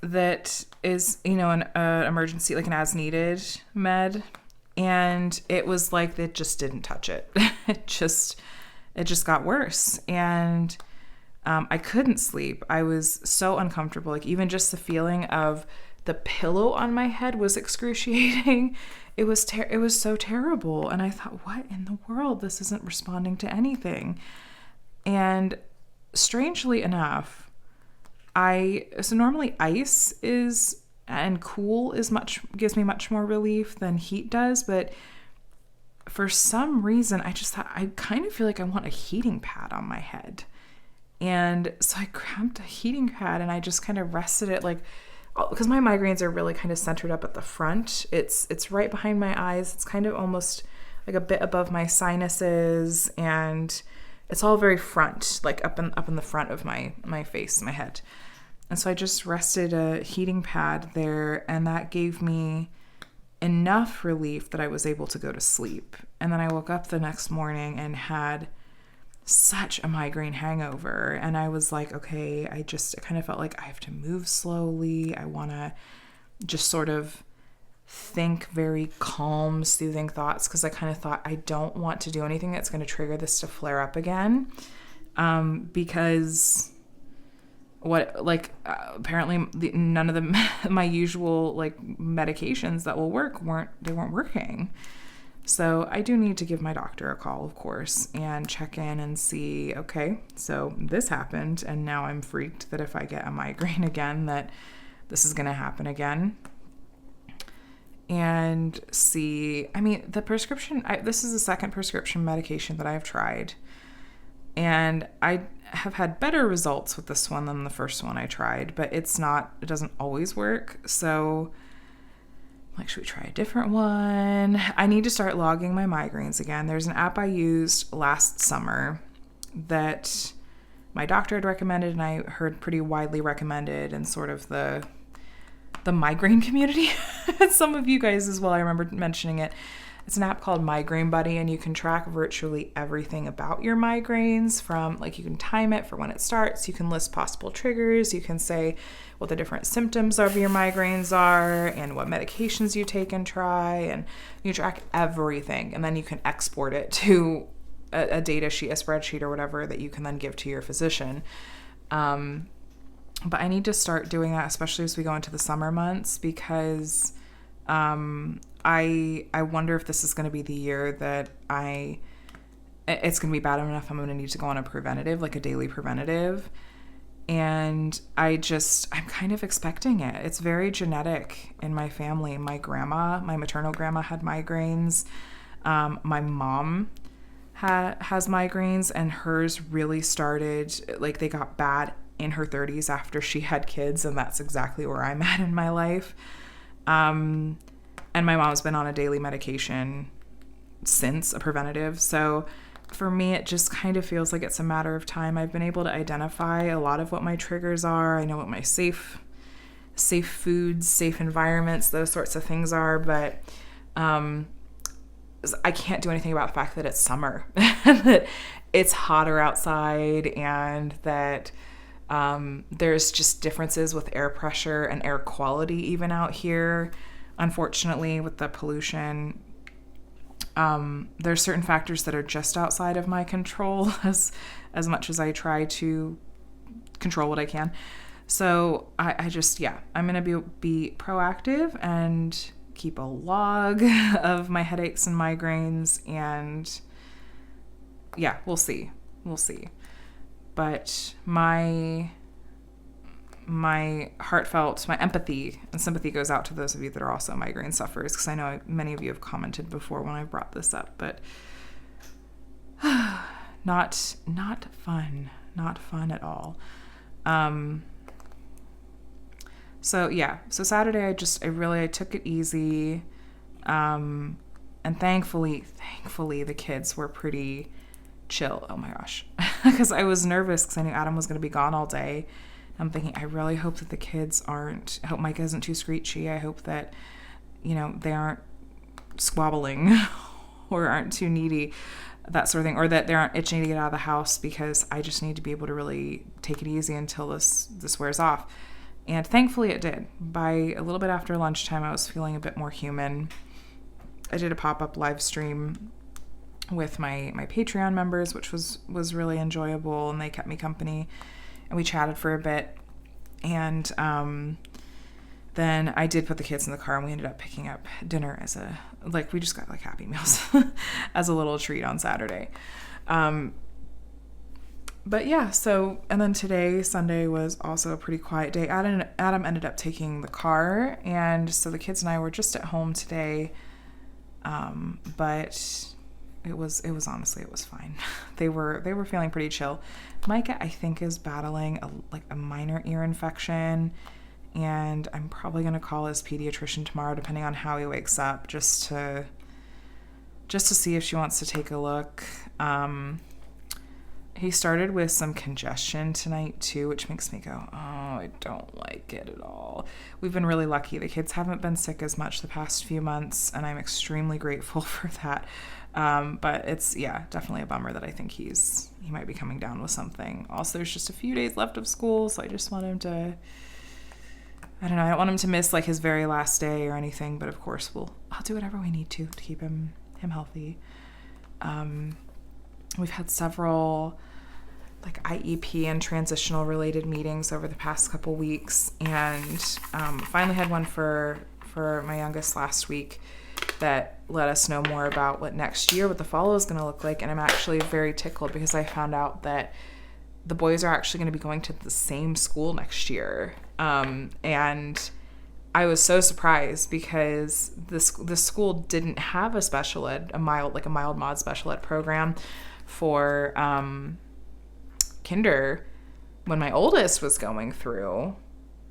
that is, an emergency, like an as needed med. And it was like, it just didn't touch it. It just got worse. And I couldn't sleep. I was so uncomfortable. Like, even just the feeling of the pillow on my head was excruciating. It was so terrible. And I thought, what in the world? This isn't responding to anything. And strangely enough, so normally ice and cool gives me much more relief than heat does, but for some reason I just thought, I kind of feel like I want a heating pad on my head. And so I grabbed a heating pad and I just kind of rested it, like, because my migraines are really kind of centered up at the front. It's right behind my eyes. It's kind of almost like a bit above my sinuses, and it's all very front, like up in the front of my face, my head. And so I just rested a heating pad there, and that gave me enough relief that I was able to go to sleep. And then I woke up the next morning and had such a migraine hangover. And I was like, okay, I kind of felt like I have to move slowly. I want to just sort of think very calm, soothing thoughts, because I kind of thought, I don't want to do anything that's going to trigger this to flare up again. Because apparently none of my usual like medications that will work weren't working. So I do need to give my doctor a call, of course, and check in and see, okay, so this happened, and now I'm freaked that if I get a migraine again, that this is going to happen again. And see, the prescription, this is the second prescription medication that I've tried, and I have had better results with this one than the first one I tried, but it doesn't always work. So like, should we try a different one? I need to start logging my migraines again. There's an app I used last summer that my doctor had recommended, and I heard pretty widely recommended in sort of the migraine community. Some of you guys as well, I remember mentioning it. It's an app called Migraine Buddy, and you can track virtually everything about your migraines, from, like, you can time it for when it starts, you can list possible triggers, you can say what the different symptoms of your migraines are and what medications you take and try, and you track everything, and then you can export it to a data sheet, a spreadsheet or whatever that you can then give to your physician. But I need to start doing that, especially as we go into the summer months, because I wonder if this is going to be the year that it's going to be bad enough I'm going to need to go on a preventative, like a daily preventative. And I'm kind of expecting it. It's very genetic in my family. My maternal grandma had migraines. My mom has migraines, and hers really started, like, they got bad in her 30s after she had kids, and that's exactly where I'm at in my life. And my mom's been on a daily medication since, a preventative. So for me, it just kind of feels like it's a matter of time. I've been able to identify a lot of what my triggers are. I know what my safe foods, safe environments, those sorts of things are, but I can't do anything about the fact that it's summer, that it's hotter outside, and that there's just differences with air pressure and air quality even out here. Unfortunately, with the pollution, there's certain factors that are just outside of my control, as much as I try to control what I can. So I'm going to be proactive and keep a log of my headaches and migraines, and yeah, we'll see. But my heartfelt, my empathy and sympathy goes out to those of you that are also migraine sufferers, because I know many of you have commented before when I brought this up, but not fun. not fun at all. So Saturday I took it easy. And thankfully the kids were pretty chill. Oh my gosh. Because I was nervous because I knew Adam was going to be gone all day. I'm thinking, I really hope that I hope Micah isn't too screechy. I hope that, they aren't squabbling or aren't too needy, that sort of thing, or that they aren't itching to get out of the house, because I just need to be able to really take it easy until this wears off. And thankfully it did. By a little bit after lunchtime, I was feeling a bit more human. I did a pop-up live stream with my Patreon members, which was really enjoyable, and they kept me company, and we chatted for a bit. And then I did put the kids in the car, and we ended up picking up dinner we just got Happy Meals as a little treat on Saturday. But yeah, and then today, Sunday, was also a pretty quiet day. Adam ended up taking the car, and so the kids and I were just at home today. But it was honestly, it was fine. They were feeling pretty chill. Micah, I think, is battling a minor ear infection, and I'm probably going to call his pediatrician tomorrow, depending on how he wakes up, just to see if she wants to take a look. He started with some congestion tonight too, which makes me go, oh, I don't like it at all. We've been really lucky. The kids haven't been sick as much the past few months, and I'm extremely grateful for that. But it's, definitely a bummer that I think he might be coming down with something. Also, there's just a few days left of school, so I just want him to, I don't want him to miss his very last day or anything, but of course I'll do whatever we need to keep him healthy. We've had several IEP and transitional related meetings over the past couple weeks, and finally had one for my youngest last week that let us know more about what the follow is going to look like. And I'm actually very tickled because I found out that the boys are actually going to be going to the same school next year. And I was so surprised because the school didn't have a mild mod special ed program for kinder when my oldest was going through,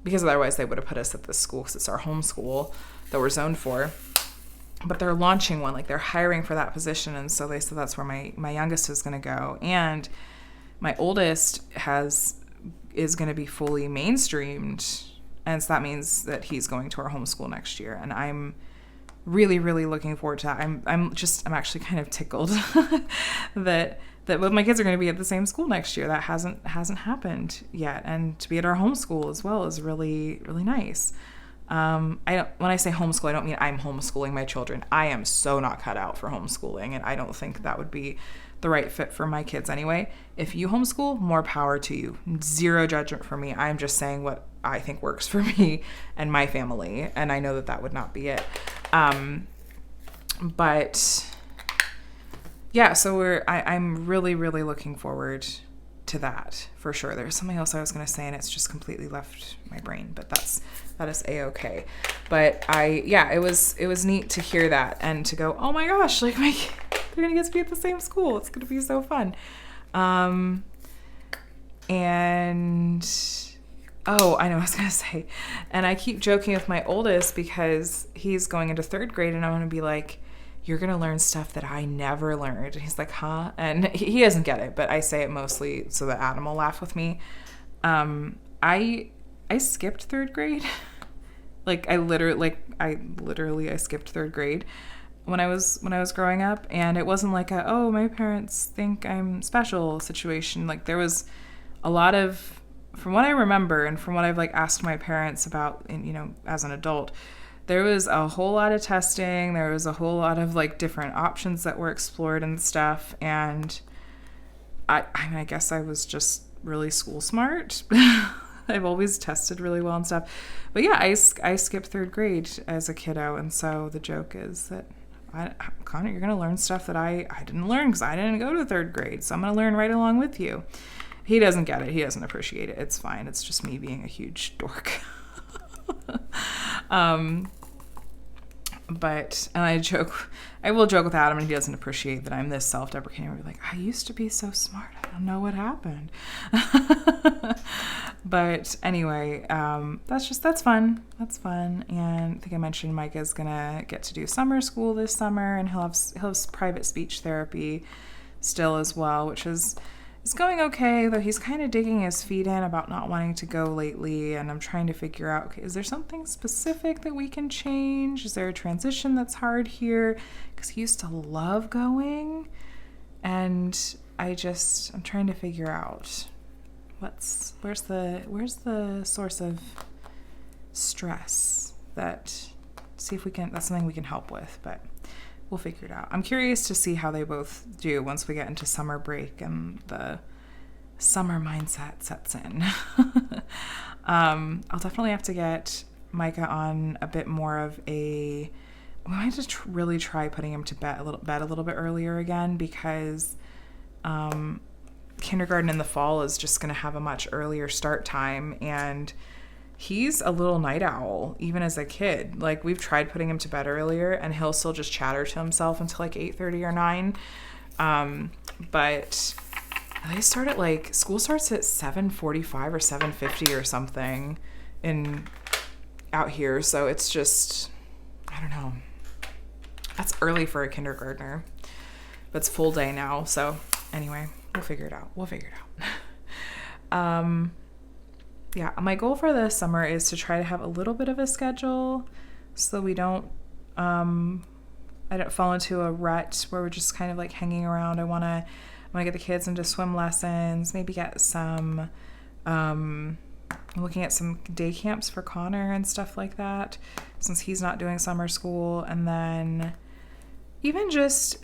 because otherwise they would have put us at this school because it's our home school that we're zoned for. But they're launching one, they're hiring for that position, and so they said that's where my youngest is going to go, and my oldest is going to be fully mainstreamed, and so that means that he's going to our home school next year, and I'm really, really looking forward to that. I'm actually kind of tickled that both my kids are going to be at the same school next year. That hasn't happened yet, and to be at our home school as well is really, really nice. When I say homeschool, I don't mean I'm homeschooling my children. I am so not cut out for homeschooling, and I don't think that would be the right fit for my kids anyway. If you homeschool, more power to you. Zero judgment for me. I'm just saying what I think works for me and my family, and I know that would not be it. But yeah, so I'm really, really looking forward to that for sure. There's something else I was going to say, and it's just completely left my brain, but that is a-okay. But it was neat to hear that and to go, oh my gosh, they're going to get to be at the same school. It's going to be so fun. And oh, I know what I was going to say. And I keep joking with my oldest because he's going into 3rd grade, and I'm going to be like, you're going to learn stuff that I never learned. And he's like, huh? And he doesn't get it, but I say it mostly so that Adam will laugh with me. I skipped 3rd grade. I literally skipped 3rd grade when I was growing up, and it wasn't like oh, my parents think I'm special situation. There was a lot of, from what I remember and from what I've asked my parents about, as an adult, there was a whole lot of testing. There was a whole lot of different options that were explored and stuff. And I guess I was just really school smart. I've always tested really well and stuff. But yeah, I skipped 3rd grade as a kiddo. And so the joke is that, Connor, you're going to learn stuff that I didn't learn because I didn't go to 3rd grade. So I'm going to learn right along with you. He doesn't get it. He doesn't appreciate it. It's fine. It's just me being a huge dork. And I will joke with Adam, and he doesn't appreciate that I'm this self-deprecating. I'll be like, I used to be so smart. I don't know what happened. But anyway, that's fun. That's fun. And I think I mentioned Micah's gonna get to do summer school this summer, and he'll have private speech therapy still as well, which is going okay, though he's kind of digging his feet in about not wanting to go lately, and I'm trying to figure out, okay, is there something specific that we can change? Is there a transition that's hard here? Because he used to love going, and I'm trying to figure out where's the source of stress that's something we can help with, but we'll figure it out. I'm curious to see how they both do once we get into summer break and the summer mindset sets in. I'll definitely have to get Micah on a bit more of we might just really try putting him to bed a little bit earlier again, because kindergarten in the fall is just going to have a much earlier start time, and he's a little night owl, even as a kid. Like, we've tried putting him to bed earlier, and he'll still just chatter to himself until like 8:30 or 9. But they start at school starts at 7:45 or 7:50 or something out here. So it's just, I don't know. That's early for a kindergartner. But it's full day now. So anyway, we'll figure it out. Yeah, my goal for this summer is to try to have a little bit of a schedule so we don't, I don't fall into a rut where we're just kind of like hanging around. I want to get the kids into swim lessons, maybe get some, looking at some day camps for Connor and stuff like that, since he's not doing summer school. And then even just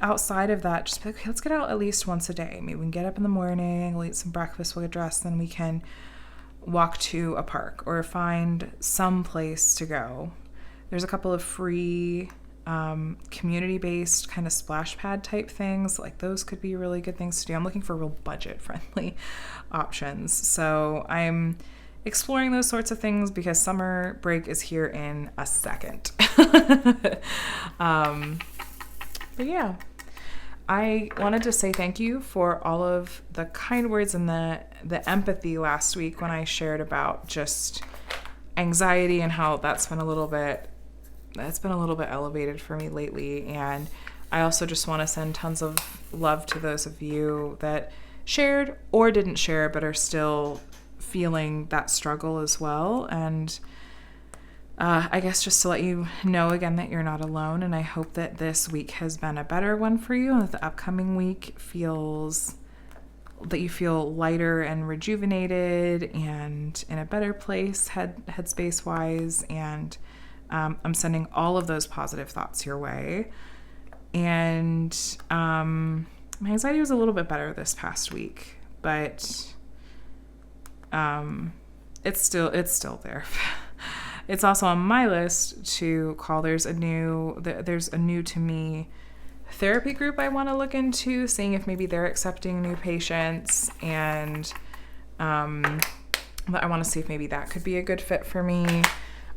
outside of that, just be like, okay, let's get out at least once a day. Maybe we can get up in the morning, we'll eat some breakfast, we'll get dressed, then we can walk to a park or find some place to go. There's a couple of free community-based kind of splash pad type things. Like, those could be really good things to do. I'm looking for real budget-friendly options. So I'm exploring those sorts of things because summer break is here in a second. But yeah, I wanted to say thank you for all of the kind words and the empathy last week when I shared about just anxiety and how that's been a little bit elevated for me lately. And I also just want to send tons of love to those of you that shared or didn't share but are still feeling that struggle as well. And I guess just to let you know again that you're not alone, and I hope that this week has been a better one for you, and that the upcoming week that you feel lighter and rejuvenated and in a better place headspace wise. And I'm sending all of those positive thoughts your way. And my anxiety was a little bit better this past week, but it's still there. It's also on my list to call. There's a new to me therapy group I want to look into, seeing if maybe they're accepting new patients, and but I want to see if maybe that could be a good fit for me.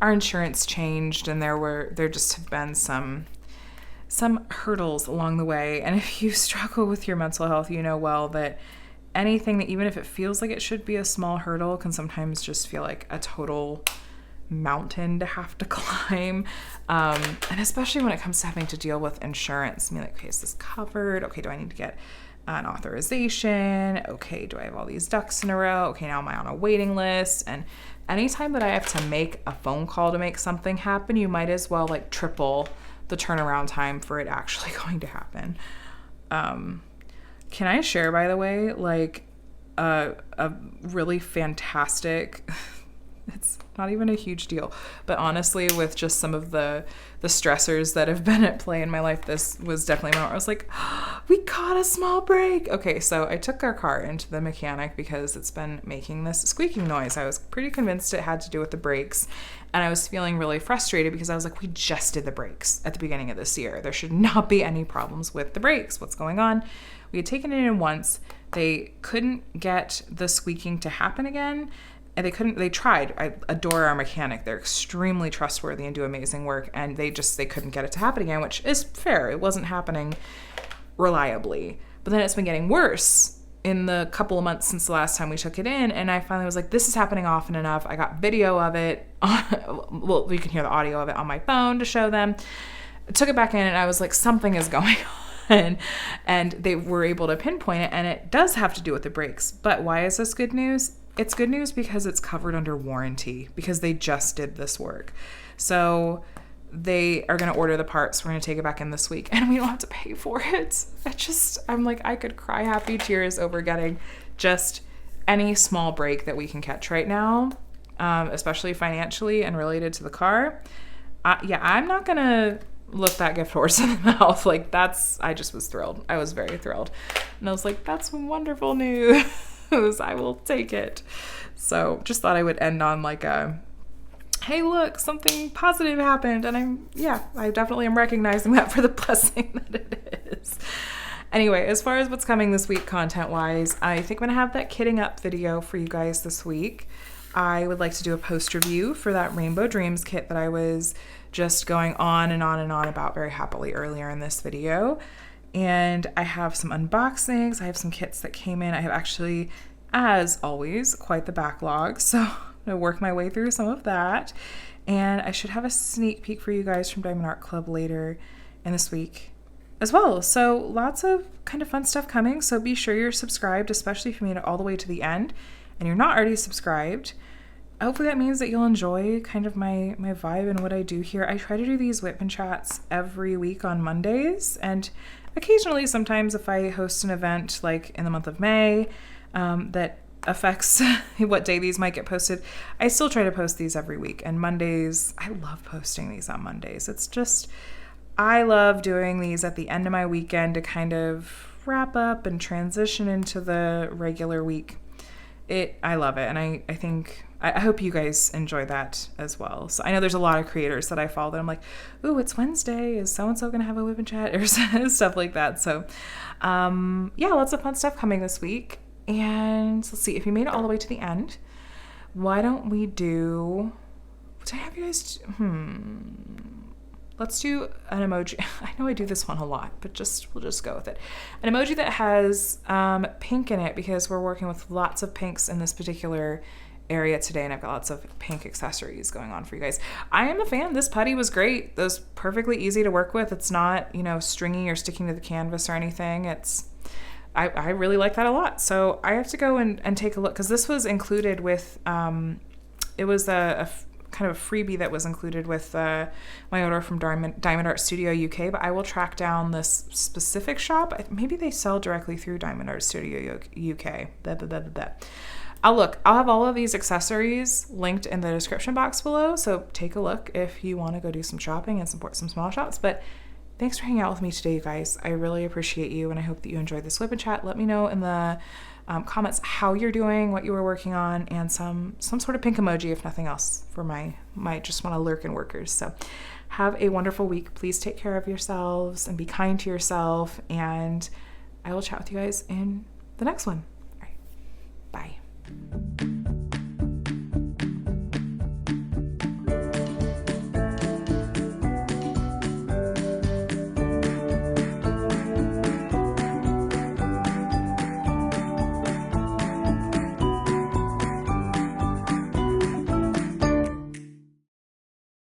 Our insurance changed, and there just have been some hurdles along the way. And if you struggle with your mental health, you know well that anything that, even if it feels like it should be a small hurdle, can sometimes just feel like a total mountain to have to climb. And especially when it comes to having to deal with insurance. I mean, like, okay, is this covered? Okay, do I need to get an authorization? Okay, do I have all these ducks in a row? Okay, now am I on a waiting list? And anytime that I have to make a phone call to make something happen, you might as well like triple the turnaround time for it actually going to happen. Can I share, by the way, like a really fantastic it's not even a huge deal, but honestly, with just some of the stressors that have been at play in my life, this was definitely one where I was like, oh, we caught a small break. Okay, so I took our car into the mechanic because it's been making this squeaking noise. I was pretty convinced it had to do with the brakes, and I was feeling really frustrated because I was like, we just did the brakes at the beginning of this year. There should not be any problems with the brakes. What's going on? We had taken it in once. They couldn't get the squeaking to happen again. and they tried. I adore our mechanic. They're extremely trustworthy and do amazing work. And they couldn't get it to happen again, which is fair. It wasn't happening reliably. But then it's been getting worse in the couple of months since the last time we took it in. And I finally was like, this is happening often enough. I got video of it. Well, you can hear the audio of it on my phone to show them. I took it back in and I was like, something is going on. And they were able to pinpoint it. And it does have to do with the brakes. But why is this good news? It's good news because it's covered under warranty, because they just did this work. So they are going to order the parts. We're going to take it back in this week and we don't have to pay for it. I'm like, I could cry happy tears over getting just any small break that we can catch right now, especially financially and related to the car. I'm not going to look that gift horse in the mouth. Like I just was thrilled. I was very thrilled. And I was like, that's wonderful news. I will take it. So just thought I would end on like a, hey, look, something positive happened. And I definitely am recognizing that for the blessing that it is. Anyway, as far as what's coming this week content-wise, I think I'm going to have that kitting up video for you guys this week. I would like to do a post review for that Rainbow Dreams kit that I was just going on and on and on about very happily earlier in this video. And I have some unboxings. I have some kits that came in. I have actually, as always, quite the backlog. So I'm going to work my way through some of that. And I should have a sneak peek for you guys from Diamond Art Club later in this week as well. So lots of kind of fun stuff coming. So be sure you're subscribed, especially if you made it all the way to the end and you're not already subscribed. Hopefully that means that you'll enjoy kind of my vibe and what I do here. I try to do these WIP and Chats every week on Mondays, and occasionally sometimes if I host an event like in the month of May that affects what day these might get posted, I still try to post these every week. And Mondays, I love posting these on Mondays. It's just, I love doing these at the end of my weekend to kind of wrap up and transition into the regular week. I love it, and I hope you guys enjoy that as well. So I know there's a lot of creators that I follow that I'm like, ooh, it's Wednesday. Is so-and-so going to have a WIP and Chat or stuff like that? So lots of fun stuff coming this week. And let's see, if you made it all the way to the end, why don't we do, did I have you guys, let's do an emoji. I know I do this one a lot, but we'll just go with it. An emoji that has pink in it, because we're working with lots of pinks in this particular area today, and I've got lots of pink accessories going on for you guys. I am a fan. This putty was great. It was perfectly easy to work with. It's not, stringy or sticking to the canvas or anything. I really like that a lot. So I have to go and take a look, because this was included with, it was a kind of a freebie that was included with my order from Diamond Art Studio UK, but I will track down this specific shop. Maybe they sell directly through Diamond Art Studio UK. I'll have all of these accessories linked in the description box below, so take a look if you want to go do some shopping and support some small shops. But thanks for hanging out with me today, you guys. I really appreciate you, and I hope that you enjoyed this WIP and Chat. Let me know in the comments how you're doing, what you were working on, and some sort of pink emoji, if nothing else, for my just want to lurk in workers. So have a wonderful week. Please take care of yourselves and be kind to yourself, and I will chat with you guys in the next one. All right. Bye.